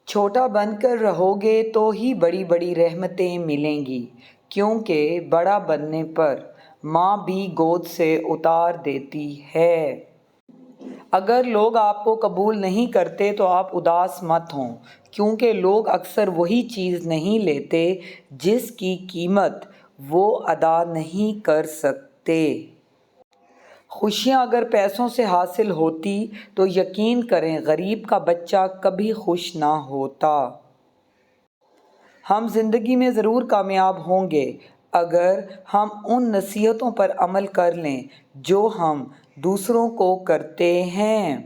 چھوٹا بن کر رہو گے تو ہی بڑی بڑی رحمتیں ملیں گی، کیونکہ بڑا بننے پر ماں بھی گود سے اتار دیتی ہے۔ اگر لوگ آپ کو قبول نہیں کرتے تو آپ اداس مت ہوں، کیونکہ لوگ اکثر وہی چیز نہیں لیتے جس کی قیمت وہ ادا نہیں کر سکتے۔ خوشیاں اگر پیسوں سے حاصل ہوتی تو یقین کریں غریب کا بچہ کبھی خوش نہ ہوتا۔ ہم زندگی میں ضرور کامیاب ہوں گے اگر ہم ان نصیحتوں پر عمل کر لیں جو ہم دوسروں کو کرتے ہیں۔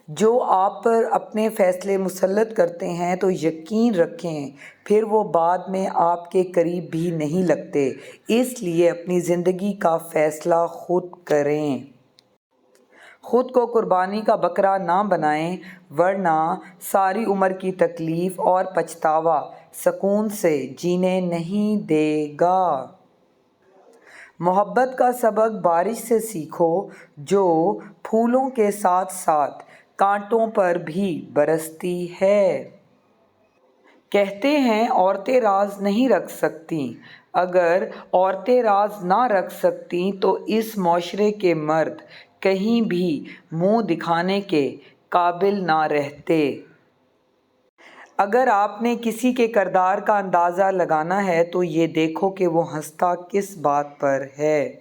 جو آپ پر اپنے فیصلے مسلط کرتے ہیں تو یقین رکھیں پھر وہ بعد میں آپ کے قریب بھی نہیں لگتے، اس لیے اپنی زندگی کا فیصلہ خود کریں۔ خود کو قربانی کا بکرا نہ بنائیں، ورنہ ساری عمر کی تکلیف اور پچھتاوا سکون سے جینے نہیں دے گا۔ محبت کا سبق بارش سے سیکھو، جو پھولوں کے ساتھ ساتھ کانٹوں پر بھی برستی ہے۔ کہتے ہیں عورتیں راز نہیں رکھ سکتیں، اگر عورتیں راز نہ رکھ سکتیں تو اس معاشرے کے مرد کہیں بھی منہ دکھانے کے قابل نہ رہتے۔ اگر آپ نے کسی کے کردار کا اندازہ لگانا ہے تو یہ دیکھو کہ وہ ہنستا کس بات پر ہے۔